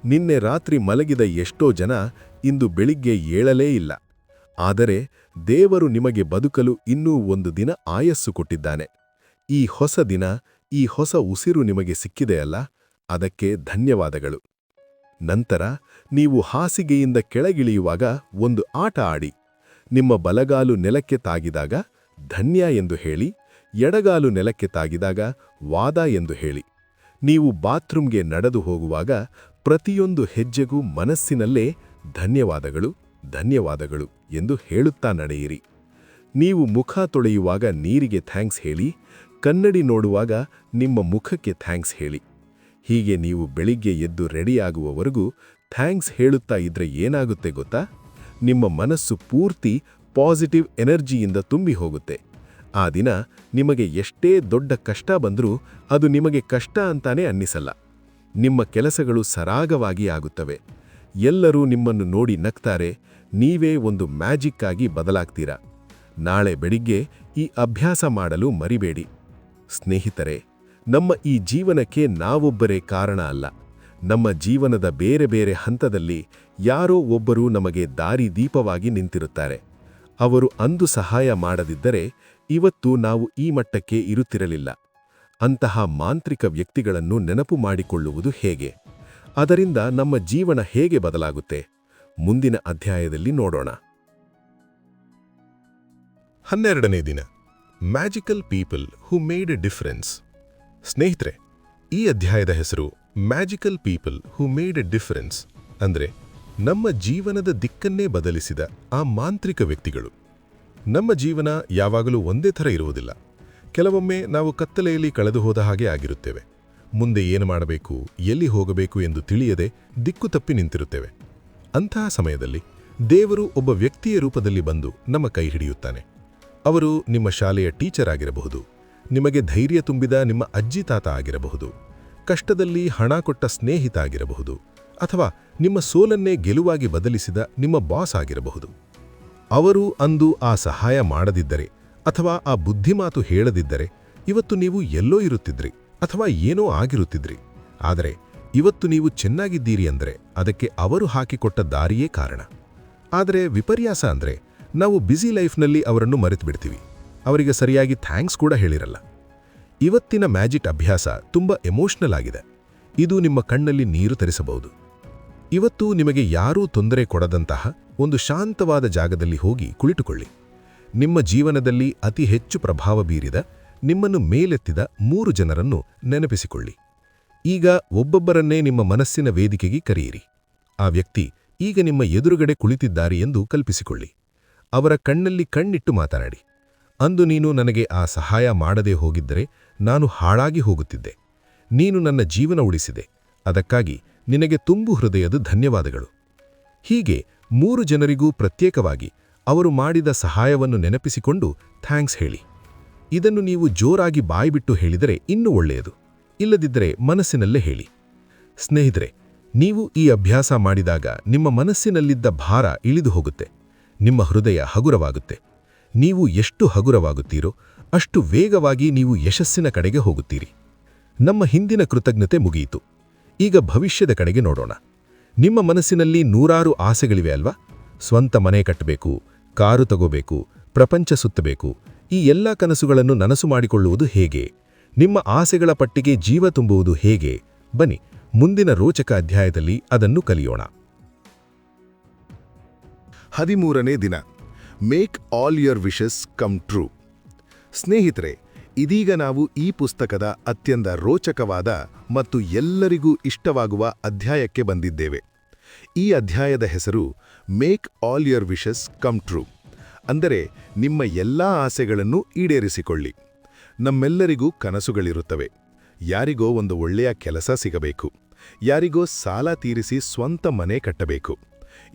ನಿನ್ನೆ ರಾತ್ರಿ ಮಲಗಿದ ಎಷ್ಟೋ ಜನ ಇಂದು ಬೆಳಿಗ್ಗೆ ಏಳಲೇ ಇಲ್ಲ. ಆದರೆ ದೇವರು ನಿಮಗೆ ಬದುಕಲು ಇನ್ನೂ ಒಂದು ದಿನ ಆಯಸ್ಸು ಕೊಟ್ಟಿದ್ದಾನೆ. ಈ ಹೊಸ ದಿನ, ಈ ಹೊಸ ಉಸಿರು ನಿಮಗೆ ಸಿಕ್ಕಿದೆಯಲ್ಲ, ಅದಕ್ಕೆ ಧನ್ಯವಾದಗಳು. ನಂತರ ನೀವು ಹಾಸಿಗೆಯಿಂದ ಕೆಳಗಿಳಿಯುವಾಗ ಒಂದು ಆಟ ಆಡಿ. ನಿಮ್ಮ ಬಲಗಾಲು ನೆಲಕ್ಕೆ ತಾಗಿದಾಗ ಧನ್ಯ ಎಂದು ಹೇಳಿ, ಎಡಗಾಲು ನೆಲಕ್ಕೆ ತಾಗಿದಾಗ ವಾದ ಎಂದು ಹೇಳಿ. ನೀವು ಬಾತ್ರೂಮ್ಗೆ ನಡೆದು ಹೋಗುವಾಗ ಪ್ರತಿಯೊಂದು ಹೆಜ್ಜೆಗೂ ಮನಸ್ಸಿನಲ್ಲೇ ಧನ್ಯವಾದಗಳು, ಧನ್ಯವಾದಗಳು ಎಂದು ಹೇಳುತ್ತಾ ನಡೆಯಿರಿ. ನೀವು ಮುಖ ತೊಳೆಯುವಾಗ ನೀರಿಗೆ ಥ್ಯಾಂಕ್ಸ್ ಹೇಳಿ, ಕನ್ನಡಿ ನೋಡುವಾಗ ನಿಮ್ಮ ಮುಖಕ್ಕೆ ಥ್ಯಾಂಕ್ಸ್ ಹೇಳಿ. ಹೀಗೆ ನೀವು ಬೆಳಿಗ್ಗೆ ಎದ್ದು ರೆಡಿಯಾಗುವವರೆಗೂ ಥ್ಯಾಂಕ್ಸ್ ಹೇಳುತ್ತಾ ಇದ್ರೆ ಏನಾಗುತ್ತೆ ಗೊತ್ತಾ? ನಿಮ್ಮ ಮನಸ್ಸು ಪೂರ್ತಿ ಪಾಸಿಟಿವ್ ಎನರ್ಜಿಯಿಂದ ತುಂಬಿ ಹೋಗುತ್ತೆ. ಆ ದಿನ ನಿಮಗೆ ಎಷ್ಟೇ ದೊಡ್ಡ ಕಷ್ಟ ಬಂದರೂ ಅದು ನಿಮಗೆ ಕಷ್ಟ ಅಂತಾನೆ ಅನ್ನಿಸಲ್ಲ. ನಿಮ್ಮ ಕೆಲಸಗಳು ಸರಾಗವಾಗಿ ಆಗುತ್ತವೆ. ಎಲ್ಲರೂ ನಿಮ್ಮನ್ನು ನೋಡಿ ನಗ್ತಾರೆ. ನೀವೇ ಒಂದು ಮ್ಯಾಜಿಕ್ ಆಗಿ ಬದಲಾಗ್ತೀರಾ. ನಾಳೆ ಬೆಳಿಗ್ಗೆ ಈ ಅಭ್ಯಾಸ ಮಾಡಲು ಮರಿಬೇಡಿ. ಸ್ನೇಹಿತರೆ, ನಮ್ಮ ಈ ಜೀವನಕ್ಕೆ ನಾವೊಬ್ಬರೇ ಕಾರಣ ಅಲ್ಲ. ನಮ್ಮ ಜೀವನದ ಬೇರೆ ಬೇರೆ ಹಂತದಲ್ಲಿ ಯಾರೋ ಒಬ್ಬರು ನಮಗೆ ದಾರಿ ದೀಪವಾಗಿ ನಿಂತಿರುತ್ತಾರೆ. ಅವರು ಅಂದು ಸಹಾಯ ಮಾಡದಿದ್ದರೆ ಇವತ್ತು ನಾವು ಈ ಮಟ್ಟಕ್ಕೆ ಇರುತ್ತಿರಲಿಲ್ಲ. ಅಂತಹ ಮಾಂತ್ರಿಕ ವ್ಯಕ್ತಿಗಳನ್ನು ನೆನಪು ಮಾಡಿಕೊಳ್ಳುವುದು ಹೇಗೆ? ಅದರಿಂದ ನಮ್ಮ ಜೀವನ ಹೇಗೆ ಬದಲಾಗುತ್ತೆ? ಮುಂದಿನ ಅಧ್ಯಾಯದಲ್ಲಿ ನೋಡೋಣ. 12ನೇ ದಿನ, magical people who made A difference. ಸ್ನೇಹಿತರೆ, ಈ ಅಧ್ಯಾಯದ ಹೆಸರು magical people who made A difference, ಅಂದರೆ ನಮ್ಮ ಜೀವನದ ದಿಕ್ಕನ್ನೇ ಬದಲಿಸಿದ ಆ ಮಾಂತ್ರಿಕ ವ್ಯಕ್ತಿಗಳು. ನಮ್ಮ ಜೀವನ ಯಾವಾಗಲೂ ಒಂದೇ ಥರ ಇರುವುದಿಲ್ಲ. ಕೆಲವೊಮ್ಮೆ ನಾವು ಕತ್ತಲೆಯಲ್ಲಿ ಕಳೆದು ಹೋದ ಹಾಗೆ ಆಗಿರುತ್ತೇವೆ. ಮುಂದೆ ಏನು ಮಾಡಬೇಕು, ಎಲ್ಲಿ ಹೋಗಬೇಕು ಎಂದು ತಿಳಿಯದೆ ದಿಕ್ಕು ತಪ್ಪಿ ನಿಂತಿರುತ್ತೇವೆ. ಅಂತಹ ಸಮಯದಲ್ಲಿ ದೇವರು ಒಬ್ಬ ವ್ಯಕ್ತಿಯ ರೂಪದಲ್ಲಿ ಬಂದು ನಮ್ಮ ಕೈ ಹಿಡಿಯುತ್ತಾನೆ. ಅವರು ನಿಮ್ಮ ಶಾಲೆಯ ಟೀಚರ್ ಆಗಿರಬಹುದು, ನಿಮಗೆ ಧೈರ್ಯ ತುಂಬಿದ ನಿಮ್ಮ ಅಜ್ಜಿ ತಾತ ಆಗಿರಬಹುದು, ಕಷ್ಟದಲ್ಲಿ ಹಣ ಕೊಟ್ಟ ಸ್ನೇಹಿತ ಆಗಿರಬಹುದು, ಅಥವಾ ನಿಮ್ಮ ಸೋಲನ್ನೇ ಗೆಲುವಾಗಿ ಬದಲಿಸಿದ ನಿಮ್ಮ ಬಾಸ್ ಆಗಿರಬಹುದು. ಅವರು ಅಂದು ಆ ಸಹಾಯ ಮಾಡದಿದ್ದರೆ ಅಥವಾ ಆ ಬುದ್ಧಿಮಾತು ಹೇಳದಿದ್ದರೆ ಇವತ್ತು ನೀವು ಎಲ್ಲೋ ಇರುತ್ತಿದ್ರಿ ಅಥವಾ ಏನೋ ಆಗಿರುತ್ತಿದ್ರಿ. ಆದರೆ ಇವತ್ತು ನೀವು ಚೆನ್ನಾಗಿದ್ದೀರಿ ಅಂದರೆ ಅದಕ್ಕೆ ಅವರು ಹಾಕಿಕೊಟ್ಟ ದಾರಿಯೇ ಕಾರಣ. ಆದರೆ ವಿಪರ್ಯಾಸ ಅಂದರೆ ನಾವು ಬ್ಯುಸಿ ಲೈಫ್ನಲ್ಲಿ ಅವರನ್ನು ಮರೆತು ಬಿಡ್ತೀವಿ. ಅವರಿಗೆ ಸರಿಯಾಗಿ ಥ್ಯಾಂಕ್ಸ್ ಕೂಡ ಹೇಳಿರಲ್ಲ. ಇವತ್ತಿನ ಮ್ಯಾಜಿಕ್ ಅಭ್ಯಾಸ ತುಂಬ ಎಮೋಷನಲ್ ಆಗಿದೆ. ಇದು ನಿಮ್ಮ ಕಣ್ಣಲ್ಲಿ ನೀರು ತರಿಸಬಹುದು. ಇವತ್ತು ನಿಮಗೆ ಯಾರೂ ತೊಂದರೆ ಕೊಡದಂತಹ ಒಂದು ಶಾಂತವಾದ ಜಾಗದಲ್ಲಿ ಹೋಗಿ ಕುಳಿತುಕೊಳ್ಳಿ. ನಿಮ್ಮ ಜೀವನದಲ್ಲಿ ಅತಿ ಹೆಚ್ಚು ಪ್ರಭಾವ ಬೀರಿದ, ನಿಮ್ಮನ್ನು ಮೇಲೆತ್ತಿದ 3 ಜನರನ್ನು ನೆನಪಿಸಿಕೊಳ್ಳಿ. ಈಗ ಒಬ್ಬೊಬ್ಬರನ್ನೇ ನಿಮ್ಮ ಮನಸ್ಸಿನ ವೇದಿಕೆಗೆ ಕರೆಯಿರಿ. ಆ ವ್ಯಕ್ತಿ ಈಗ ನಿಮ್ಮ ಎದುರುಗಡೆ ಕುಳಿತಿದ್ದಾರೆ ಎಂದು ಕಲ್ಪಿಸಿಕೊಳ್ಳಿ. ಅವರ ಕಣ್ಣಲ್ಲಿ ಕಣ್ಣಿಟ್ಟು ಮಾತನಾಡಿ. ಅಂದು ನೀನು ನನಗೆ ಆ ಸಹಾಯ ಮಾಡದೇ ಹೋಗಿದ್ದರೆ ನಾನು ಹಾಳಾಗಿ ಹೋಗುತ್ತಿದ್ದೆ. ನೀನು ನನ್ನ ಜೀವನ ಉಳಿಸಿದೆ. ಅದಕ್ಕಾಗಿ ನಿನಗೆ ತುಂಬು ಹೃದಯದ ಧನ್ಯವಾದಗಳು. ಹೀಗೆ 3 ಜನರಿಗೂ ಪ್ರತ್ಯೇಕವಾಗಿ ಅವರು ಮಾಡಿದ ಸಹಾಯವನ್ನು ನೆನಪಿಸಿಕೊಂಡು ಥ್ಯಾಂಕ್ಸ್ ಹೇಳಿ. ಇದನ್ನು ನೀವು ಜೋರಾಗಿ ಬಾಯ್ಬಿಟ್ಟು ಹೇಳಿದರೆ ಇನ್ನೂ ಒಳ್ಳೆಯದು. ಇಲ್ಲದಿದ್ದರೆ ಮನಸ್ಸಿನಲ್ಲೇ ಹೇಳಿ. ಸ್ನೇಹಿತರೆ, ನೀವು ಈ ಅಭ್ಯಾಸ ಮಾಡಿದಾಗ ನಿಮ್ಮ ಮನಸ್ಸಿನಲ್ಲಿದ್ದ ಭಾರ ಇಳಿದು ಹೋಗುತ್ತೆ. ನಿಮ್ಮ ಹೃದಯ ಹಗುರವಾಗುತ್ತೆ. ನೀವು ಎಷ್ಟು ಹಗುರವಾಗುತ್ತೀರೋ ಅಷ್ಟು ವೇಗವಾಗಿ ನೀವು ಯಶಸ್ಸಿನ ಕಡೆಗೆ ಹೋಗುತ್ತೀರಿ. ನಮ್ಮ ಹಿಂದಿನ ಕೃತಜ್ಞತೆ ಮುಗಿಯಿತು. ಈಗ ಭವಿಷ್ಯದ ಕಡೆಗೆ ನೋಡೋಣ. ನಿಮ್ಮ ಮನಸ್ಸಿನಲ್ಲಿ ನೂರಾರು ಆಸೆಗಳಿವೆ ಅಲ್ವಾ? ಸ್ವಂತ ಮನೆ ಕಟ್ಟಬೇಕು, ಕಾರು ತಗೋಬೇಕು, ಪ್ರಪಂಚ ಸುತ್ತಬೇಕು, ಈ ಎಲ್ಲ ಕನಸುಗಳನ್ನು ನನಸು ಮಾಡಿಕೊಳ್ಳುವುದು ಹೇಗೆ? ನಿಮ್ಮ ಆಸೆಗಳ ಪಟ್ಟಿಗೆ ಜೀವ ತುಂಬುವುದು ಹೇಗೆ? ಬನ್ನಿ, ಮುಂದಿನ ರೋಚಕ ಅಧ್ಯಾಯದಲ್ಲಿ ಅದನ್ನು ಕಲಿಯೋಣ. 13ನೇ ದಿನ. Make all your wishes come true. ಸ್ನೇಹಿತರೆ, ಇದೀಗ ನಾವು ಈ ಪುಸ್ತಕದ ಅತ್ಯಂತ ರೋಚಕವಾದ ಮತ್ತು ಎಲ್ಲರಿಗೂ ಇಷ್ಟವಾಗುವ ಅಧ್ಯಾಯಕ್ಕೆ ಬಂದಿದ್ದೇವೆ. ಈ ಅಧ್ಯಾಯದ ಹೆಸರು make all your wishes come true. ಅಂದರೆ ನಿಮ್ಮ ಎಲ್ಲಾ ಆಸೆಗಳನ್ನು ಈಡೇರಿಸಿಕೊಳ್ಳಿ. ನಮ್ಮೆಲ್ಲರಿಗೂ ಕನಸುಗಳಿರುತ್ತವೆ. ಯಾರಿಗೋ ಒಂದು ಒಳ್ಳೆಯ ಕೆಲಸ ಸಿಗಬೇಕು, ಯಾರಿಗೋ ಸಾಲ ತೀರಿಸಿ ಸ್ವಂತ ಮನೆ ಕಟ್ಟಬೇಕು,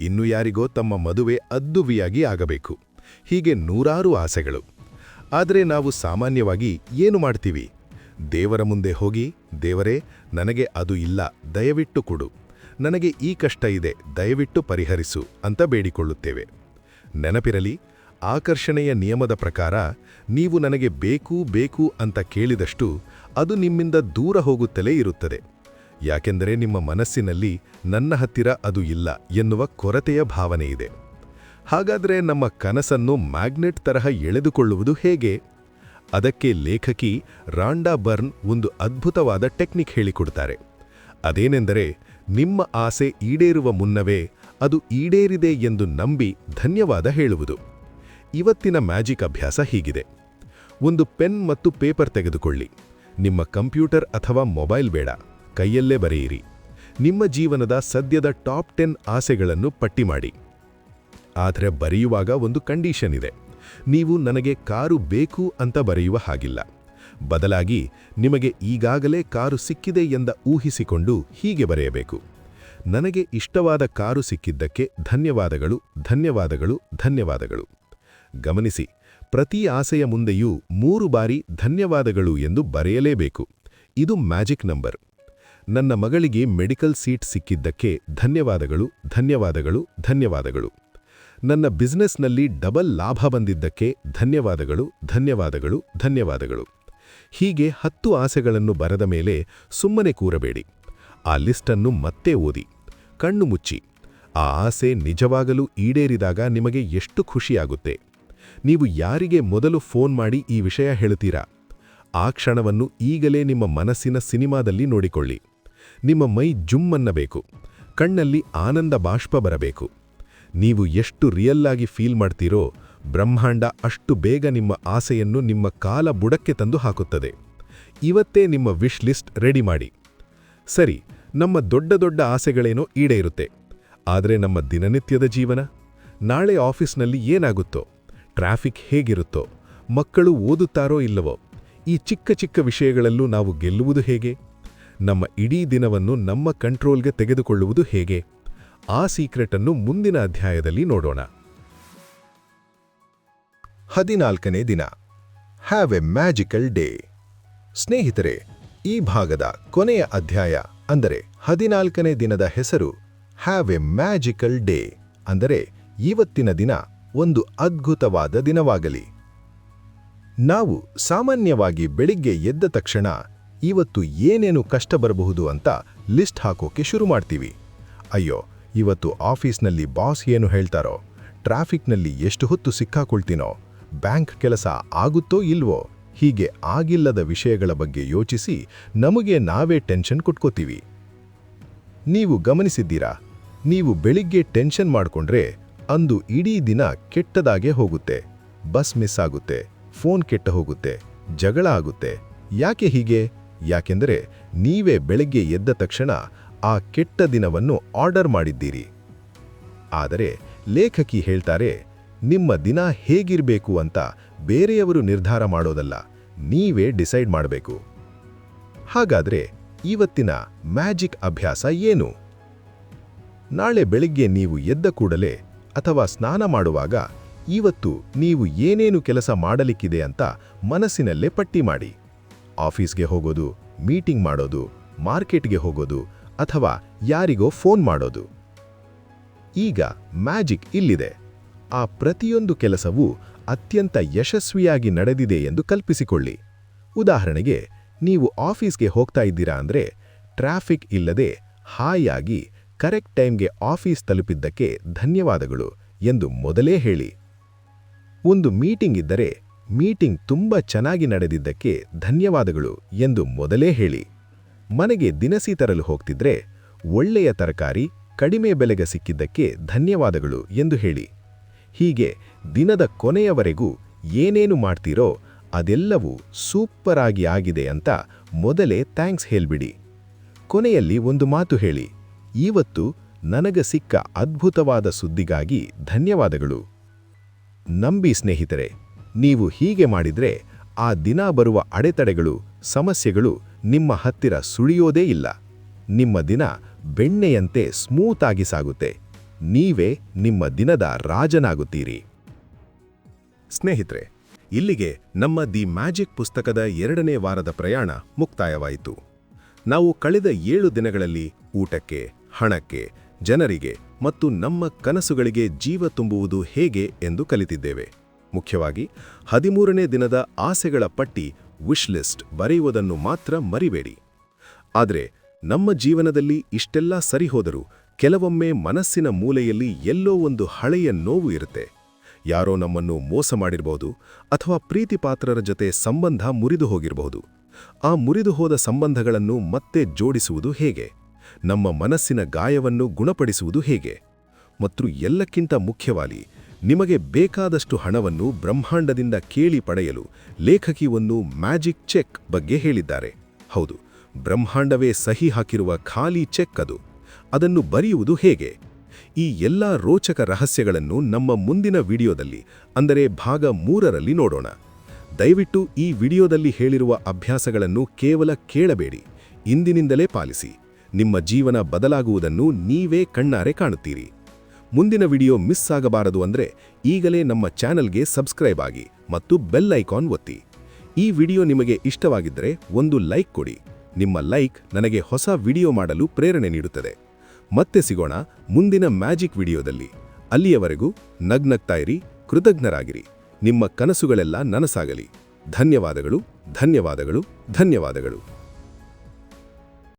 ಇನ್ನು ಯಾರಿಗೋ ತಮ್ಮ ಮದುವೆ ಅದ್ದುವಿಯಾಗಿ ಆಗಬೇಕು. ಹೀಗೆ ನೂರಾರು ಆಸೆಗಳು. ಆದರೆ ನಾವು ಸಾಮಾನ್ಯವಾಗಿ ಏನು ಮಾಡ್ತೀವಿ? ದೇವರ ಮುಂದೆ ಹೋಗಿ, ದೇವರೇ, ನನಗೆ ಅದು ಇಲ್ಲ, ದಯವಿಟ್ಟು ಕೊಡು, ನನಗೆ ಈ ಕಷ್ಟ ಇದೆ, ದಯವಿಟ್ಟು ಪರಿಹರಿಸು ಅಂತ ಬೇಡಿಕೊಳ್ಳುತ್ತೇವೆ. ನೆನಪಿರಲಿ, ಆಕರ್ಷಣೆಯ ನಿಯಮದ ಪ್ರಕಾರ ನೀವು ನನಗೆ ಬೇಕು ಬೇಕು ಅಂತ ಕೇಳಿದಷ್ಟು ಅದು ನಿಮ್ಮಿಂದ ದೂರ ಹೋಗುತ್ತಲೇ ಇರುತ್ತದೆ. ಯಾಕೆಂದರೆ ನಿಮ್ಮ ಮನಸ್ಸಿನಲ್ಲಿ ನನ್ನ ಹತ್ತಿರ ಅದು ಇಲ್ಲ ಎನ್ನುವ ಕೊರತೆಯ ಭಾವನೆ ಇದೆ. ಹಾಗಾದರೆ ನಮ್ಮ ಕನಸನ್ನು ಮ್ಯಾಗ್ನೆಟ್ ತರಹ ಎಳೆದುಕೊಳ್ಳುವುದು ಹೇಗೆ? ಅದಕ್ಕೆ ಲೇಖಕಿ ರಾಂಡಾ ಬರ್ನ್ ಒಂದು ಅದ್ಭುತವಾದ ಟೆಕ್ನಿಕ್ ಹೇಳಿಕೊಡ್ತಾರೆ. ಅದೇನೆಂದರೆ, ನಿಮ್ಮ ಆಸೆ ಈಡೇರುವ ಮುನ್ನವೇ ಅದು ಈಡೇರಿದೆ ಎಂದು ನಂಬಿ ಧನ್ಯವಾದ ಹೇಳುವುದು. ಇವತ್ತಿನ ಮ್ಯಾಜಿಕ್ ಅಭ್ಯಾಸ ಹೀಗಿದೆ. ಒಂದು ಪೆನ್ ಮತ್ತು ಪೇಪರ್ ತೆಗೆದುಕೊಳ್ಳಿ. ನಿಮ್ಮ ಕಂಪ್ಯೂಟರ್ ಅಥವಾ ಮೊಬೈಲ್ ಬೇಡ, ಕೈಯಲ್ಲೇ ಬರೆಯಿರಿ. ನಿಮ್ಮ ಜೀವನದ ಸದ್ಯದ ಟಾಪ್ 10 ಆಸೆಗಳನ್ನು ಪಟ್ಟಿ ಮಾಡಿ. ಆದರೆ ಬರೆಯುವಾಗ ಒಂದು ಕಂಡೀಷನ್ ಇದೆ. ನೀವು ನನಗೆ ಕಾರು ಬೇಕು ಅಂತ ಬರೆಯುವ ಹಾಗಿಲ್ಲ. ಬದಲಾಗಿ ನಿಮಗೆ ಈಗಾಗಲೇ ಕಾರು ಸಿಕ್ಕಿದೆ ಎಂದ ಊಹಿಸಿಕೊಂಡು ಹೀಗೆ ಬರೆಯಬೇಕು: ನನಗೆ ಇಷ್ಟವಾದ ಕಾರು ಸಿಕ್ಕಿದ್ದಕ್ಕೆ ಧನ್ಯವಾದಗಳು, ಧನ್ಯವಾದಗಳು, ಧನ್ಯವಾದಗಳು. ಗಮನಿಸಿ, ಪ್ರತಿ ಆಸೆಯ ಮುಂದೆಯೂ 3 ಬಾರಿ ಧನ್ಯವಾದಗಳು ಎಂದು ಬರೆಯಲೇಬೇಕು. ಇದು ಮ್ಯಾಜಿಕ್ ನಂಬರ್. ನನ್ನ ಮಗಳಿಗೆ ಮೆಡಿಕಲ್ ಸೀಟ್ ಸಿಕ್ಕಿದ್ದಕ್ಕೆ ಧನ್ಯವಾದಗಳು, ಧನ್ಯವಾದಗಳು, ಧನ್ಯವಾದಗಳು. ನನ್ನ ಬಿಸ್ನೆಸ್ನಲ್ಲಿ ಡಬಲ್ ಲಾಭ ಬಂದಿದ್ದಕ್ಕೆ ಧನ್ಯವಾದಗಳು, ಧನ್ಯವಾದಗಳು, ಧನ್ಯವಾದಗಳು. ಹೀಗೆ 10 ಆಸೆಗಳನ್ನು ಬರೆದ ಮೇಲೆ ಸುಮ್ಮನೆ ಕೂರಬೇಡಿ. ಆ ಲಿಸ್ಟನ್ನು ಮತ್ತೆ ಓದಿ. ಕಣ್ಣು ಮುಚ್ಚಿ. ಆ ಆಸೆ ನಿಜವಾಗಲೂ ಈಡೇರಿದಾಗ ನಿಮಗೆ ಎಷ್ಟು ಖುಷಿಯಾಗುತ್ತೆ? ನೀವು ಯಾರಿಗೆ ಮೊದಲು ಫೋನ್ ಮಾಡಿ ಈ ವಿಷಯ ಹೇಳುತ್ತೀರಾ? ಆ ಕ್ಷಣವನ್ನು ಈಗಲೇ ನಿಮ್ಮ ಮನಸ್ಸಿನ ಸಿನಿಮಾದಲ್ಲಿ ನೋಡಿಕೊಳ್ಳಿ. ನಿಮ್ಮ ಮೈ ಜುಮ್ಮನ್ನಬೇಕು, ಕಣ್ಣಲ್ಲಿ ಆನಂದ ಬಾಷ್ಪ ಬರಬೇಕು. ನೀವು ಎಷ್ಟು ರಿಯಲ್ಲಾಗಿ ಫೀಲ್ ಮಾಡ್ತೀರೋ, ಬ್ರಹ್ಮಾಂಡ ಅಷ್ಟು ಬೇಗ ನಿಮ್ಮ ಆಸೆಯನ್ನು ನಿಮ್ಮ ಕಾಲ ಬುಡಕ್ಕೆ ತಂದು ಹಾಕುತ್ತದೆ. ಇವತ್ತೇ ನಿಮ್ಮ ವಿಶ್ ಲಿಸ್ಟ್ ರೆಡಿ ಮಾಡಿ. ಸರಿ, ನಮ್ಮ ದೊಡ್ಡ ದೊಡ್ಡ ಆಸೆಗಳೇನೋ ಈಡೇರುತ್ತೆ. ಆದರೆ ನಮ್ಮ ದಿನನಿತ್ಯದ ಜೀವನ? ನಾಳೆ ಆಫೀಸ್ನಲ್ಲಿ ಏನಾಗುತ್ತೋ? ಟ್ರಾಫಿಕ್ ಹೇಗಿರುತ್ತೋ? ಮಕ್ಕಳು ಓದುತ್ತಾರೋ ಇಲ್ಲವೋ? ಈ ಚಿಕ್ಕ ಚಿಕ್ಕ ವಿಷಯಗಳಲ್ಲೂ ನಾವು ಗೆಲ್ಲುವುದು ಹೇಗೆ? ನಮ್ಮ ಇಡೀ ದಿನವನ್ನು ನಮ್ಮ ಕಂಟ್ರೋಲ್ಗೆ ತೆಗೆದುಕೊಳ್ಳುವುದು ಹೇಗೆ? ಆ ಸೀಕ್ರೆಟನ್ನು ಮುಂದಿನ ಅಧ್ಯಾಯದಲ್ಲಿ ನೋಡೋಣ. 14ನೇ ದಿನ. Have A magical day. ಸ್ನೇಹಿತರೆ, ಈ ಭಾಗದ ಕೊನೆಯ ಅಧ್ಯಾಯ ಅಂದರೆ 14ನೇ ದಿನದ ಹೆಸರು ಹ್ಯಾವ್ ಎ ಮ್ಯಾಜಿಕಲ್ ಡೇ. ಅಂದರೆ ಇವತ್ತಿನ ದಿನ ಒಂದು ಅದ್ಭುತವಾದ ದಿನವಾಗಲಿ. ನಾವು ಸಾಮಾನ್ಯವಾಗಿ ಬೆಳಿಗ್ಗೆ ಎದ್ದ ತಕ್ಷಣ ಇವತ್ತು ಏನೇನು ಕಷ್ಟ ಬರಬಹುದು ಅಂತ ಲಿಸ್ಟ್ ಹಾಕೋಕೆ ಶುರು ಮಾಡ್ತೀವಿ. ಅಯ್ಯೋ, ಇವತ್ತು ಆಫೀಸ್ನಲ್ಲಿ ಬಾಸ್ ಏನು ಹೇಳ್ತಾರೋ, ಟ್ರಾಫಿಕ್ನಲ್ಲಿ ಎಷ್ಟು ಹೊತ್ತು ಸಿಕ್ಕಾಕೊಳ್ತೀನೋ, ಬ್ಯಾಂಕ್ ಕೆಲಸ ಆಗುತ್ತೋ ಇಲ್ವೋ, ಹೀಗೆ ಆಗಿಲ್ಲದ ವಿಷಯಗಳ ಬಗ್ಗೆ ಯೋಚಿಸಿ ನಮಗೆ ನಾವೇ ಟೆನ್ಷನ್ ಕೊಟ್ಕೋತೀವಿ. ನೀವು ಗಮನಿಸಿದ್ದೀರಾ? ನೀವು ಬೆಳಿಗ್ಗೆ ಟೆನ್ಷನ್ ಮಾಡಿಕೊಂಡ್ರೆ ಅಂದು ಇಡೀ ದಿನ ಕೆಟ್ಟದಾಗೆ ಹೋಗುತ್ತೆ. ಬಸ್ ಮಿಸ್ ಆಗುತ್ತೆ, ಫೋನ್ ಕೆಟ್ಟ ಹೋಗುತ್ತೆ, ಜಗಳ ಆಗುತ್ತೆ. ಯಾಕೆ ಹೀಗೆ? ಯಾಕೆಂದರೆ ನೀವೇ ಬೆಳಗ್ಗೆ ಎದ್ದ ತಕ್ಷಣ ಆ ಕೆಟ್ಟ ದಿನವನ್ನು ಆರ್ಡರ್ ಮಾಡಿದ್ದೀರಿ. ಆದರೆ ಲೇಖಕಿ ಹೇಳ್ತಾರೆ, ನಿಮ್ಮ ದಿನ ಹೇಗಿರಬೇಕು ಅಂತ ಬೇರೆಯವರು ನಿರ್ಧಾರ ಮಾಡೋದಲ್ಲ, ನೀವೇ ಡಿಸೈಡ್ ಮಾಡಬೇಕು. ಹಾಗಾದ್ರೆ ಇವತ್ತಿನ ಮ್ಯಾಜಿಕ್ ಅಭ್ಯಾಸ ಏನು? ನಾಳೆ ಬೆಳಿಗ್ಗೆ ನೀವು ಎದ್ದ ಕೂಡಲೇ ಅಥವಾ ಸ್ನಾನ ಮಾಡುವಾಗ ಇವತ್ತು ನೀವು ಏನೇನು ಕೆಲಸ ಮಾಡಲಿಕ್ಕಿದೆ ಅಂತ ಮನಸ್ಸಿನಲ್ಲೇ ಪಟ್ಟಿ ಮಾಡಿ. ಆಫೀಸ್ಗೆ ಹೋಗೋದು, ಮೀಟಿಂಗ್ ಮಾಡೋದು, ಮಾರ್ಕೆಟ್ಗೆ ಹೋಗೋದು ಅಥವಾ ಯಾರಿಗೋ ಫೋನ್ ಮಾಡೋದು. ಈಗ ಮ್ಯಾಜಿಕ್ ಇಲ್ಲಿದೆ. ಆ ಪ್ರತಿಯೊಂದು ಕೆಲಸವೂ ಅತ್ಯಂತ ಯಶಸ್ವಿಯಾಗಿ ನಡೆದಿದೆ ಎಂದು ಕಲ್ಪಿಸಿಕೊಳ್ಳಿ. ಉದಾಹರಣೆಗೆ, ನೀವು ಆಫೀಸ್ಗೆ ಹೋಗ್ತಾ ಇದ್ದೀರಾ ಅಂದರೆ ಟ್ರಾಫಿಕ್ ಇಲ್ಲದೆ ಹಾಯಾಗಿ ಕರೆಕ್ಟ್ ಟೈಮ್ಗೆ ಆಫೀಸ್ ತಲುಪಿದ್ದಕ್ಕೆ ಧನ್ಯವಾದಗಳು ಎಂದು ಮೊದಲೇ ಹೇಳಿ. ಒಂದು ಮೀಟಿಂಗ್ ಇದ್ದರೆ ಮೀಟಿಂಗ್ ತುಂಬ ಚೆನ್ನಾಗಿ ನಡೆದಿದ್ದಕ್ಕೆ ಧನ್ಯವಾದಗಳು ಎಂದು ಮೊದಲೇ ಹೇಳಿ. ಮನೆಗೆ ದಿನಸಿ ತರಲು ಹೋಗ್ತಿದ್ರೆ ಒಳ್ಳೆಯ ತರಕಾರಿ ಕಡಿಮೆ ಬೆಲೆಗೆ ಸಿಕ್ಕಿದ್ದಕ್ಕೆ ಧನ್ಯವಾದಗಳು ಎಂದು ಹೇಳಿ. ಹೀಗೆ ದಿನದ ಕೊನೆಯವರೆಗೂ ಏನೇನು ಮಾಡ್ತೀರೋ ಅದೆಲ್ಲವೂ ಸೂಪರ್ ಆಗಿ ಆಗಿದೆ ಅಂತ ಮೊದಲೇ ಥ್ಯಾಂಕ್ಸ್ ಹೇಳ್ಬಿಡಿ. ಕೊನೆಯಲ್ಲಿ ಒಂದು ಮಾತು ಹೇಳಿ, ಇವತ್ತು ನನಗೆ ಸಿಕ್ಕ ಅದ್ಭುತವಾದ ಸುದ್ದಿಗಾಗಿ ಧನ್ಯವಾದಗಳು. ನಂಬಿ ಸ್ನೇಹಿತರೆ, ನೀವು ಹೀಗೆ ಮಾಡಿದ್ರೆ ಆ ದಿನ ಬರುವ ಅಡೆತಡೆಗಳು ಸಮಸ್ಯೆಗಳು ನಿಮ್ಮ ಹತ್ತಿರ ಸುಳಿಯೋದೇ ಇಲ್ಲ. ನಿಮ್ಮ ದಿನ ಬೆಣ್ಣೆಯಂತೆ ಸ್ಮೂತ್ ಆಗಿ ಸಾಗುತ್ತೆ. ನೀವೇ ನಿಮ್ಮ ದಿನದ ರಾಜನಾಗುತ್ತೀರಿ. ಸ್ನೇಹಿತರೆ, ಇಲ್ಲಿಗೆ ನಮ್ಮ ದಿ ಮ್ಯಾಜಿಕ್ ಪುಸ್ತಕದ 2ನೇ ವಾರದ ಪ್ರಯಾಣ ಮುಕ್ತಾಯವಾಯಿತು. ನಾವು ಕಳೆದ 7 ದಿನಗಳಲ್ಲಿ ಊಟಕ್ಕೆ, ಹಣಕ್ಕೆ, ಜನರಿಗೆ ಮತ್ತು ನಮ್ಮ ಕನಸುಗಳಿಗೆ ಜೀವ ತುಂಬುವುದು ಹೇಗೆ ಎಂದು ಕಲಿತಿದ್ದೇವೆ. ಮುಖ್ಯವಾಗಿ 13ನೇ ದಿನದ ಆಸೆಗಳ ಪಟ್ಟಿ ವಿಶ್ ಲಿಸ್ಟ್ ಬರೆಯುವುದನ್ನು ಮಾತ್ರ ಮರಿಬೇಡಿ. ಆದರೆ ನಮ್ಮ ಜೀವನದಲ್ಲಿ ಇಷ್ಟೆಲ್ಲ ಸರಿಹೋದರೂ ಕೆಲವೊಮ್ಮೆ ಮನಸ್ಸಿನ ಮೂಲೆಯಲ್ಲಿ ಎಲ್ಲೋ ಒಂದು ಹಳೆಯ ನೋವು ಇರುತ್ತೆ. ಯಾರೋ ನಮ್ಮನ್ನು ಮೋಸ ಮಾಡಿರಬಹುದು ಅಥವಾ ಪ್ರೀತಿಪಾತ್ರರ ಜೊತೆ ಸಂಬಂಧ ಮುರಿದು ಹೋಗಿರಬಹುದು. ಆ ಮುರಿದು ಹೋದ ಸಂಬಂಧಗಳನ್ನು ಮತ್ತೆ ಜೋಡಿಸುವುದು ಹೇಗೆ? ನಮ್ಮ ಮನಸ್ಸಿನ ಗಾಯವನ್ನು ಗುಣಪಡಿಸುವುದು ಹೇಗೆ? ಮತ್ತು ಎಲ್ಲಕ್ಕಿಂತ ಮುಖ್ಯವಾಗಿ, ನಿಮಗೆ ಬೇಕಾದಷ್ಟು ಹಣವನ್ನು ಬ್ರಹ್ಮಾಂಡದಿಂದ ಕೇಳಿ ಪಡೆಯಲು ಲೇಖಕಿ ಒಂದು ಮ್ಯಾಜಿಕ್ ಚೆಕ್ ಬಗ್ಗೆ ಹೇಳಿದ್ದಾರೆ. ಹೌದು, ಬ್ರಹ್ಮಾಂಡವೇ ಸಹಿ ಹಾಕಿರುವ ಖಾಲಿ ಚೆಕ್ ಅದು. ಅದನ್ನು ಬರೆಯುವುದು ಹೇಗೆ? ಈ ಎಲ್ಲ ರೋಚಕ ರಹಸ್ಯಗಳನ್ನು ನಮ್ಮ ಮುಂದಿನ ವಿಡಿಯೋದಲ್ಲಿ, ಅಂದರೆ ಭಾಗ 3ರಲ್ಲಿ ನೋಡೋಣ. ದಯವಿಟ್ಟು ಈ ವಿಡಿಯೋದಲ್ಲಿ ಹೇಳಿರುವ ಅಭ್ಯಾಸಗಳನ್ನು ಕೇವಲ ಕೇಳಬೇಡಿ, ಇಂದಿನಿಂದಲೇ ಪಾಲಿಸಿ. ನಿಮ್ಮ ಜೀವನ ಬದಲಾಗುವುದನ್ನು ನೀವೇ ಕಣ್ಣಾರೆ ಕಾಣುತ್ತೀರಿ. ಮುಂದಿನ ವಿಡಿಯೋ ಮಿಸ್ ಆಗಬಾರದು ಅಂದ್ರೆ ಈಗಲೇ ನಮ್ಮ ಚಾನೆಲ್ಗೆ ಸಬ್ಸ್ಕ್ರೈಬ್ ಆಗಿ ಮತ್ತು ಬೆಲ್ ಐಕಾನ್ ಒತ್ತಿ. ಈ ವಿಡಿಯೋ ನಿಮಗೆ ಇಷ್ಟವಾಗಿದ್ದರೆ ಒಂದು ಲೈಕ್ ಕೊಡಿ. ನಿಮ್ಮ ಲೈಕ್ ನನಗೆ ಹೊಸ ವಿಡಿಯೋ ಮಾಡಲು ಪ್ರೇರಣೆ ನೀಡುತ್ತದೆ. ಮತ್ತೆ ಸಿಗೋಣ ಮುಂದಿನ ಮ್ಯಾಜಿಕ್ ವಿಡಿಯೋದಲ್ಲಿ. ಅಲ್ಲಿಯವರೆಗೂ ನಗ್ನಗ್ತಾ ಇರಿ, ಕೃತಜ್ಞರಾಗಿರಿ. ನಿಮ್ಮ ಕನಸುಗಳೆಲ್ಲ ನನಸಾಗಲಿ. ಧನ್ಯವಾದಗಳು, ಧನ್ಯವಾದಗಳು, ಧನ್ಯವಾದಗಳು.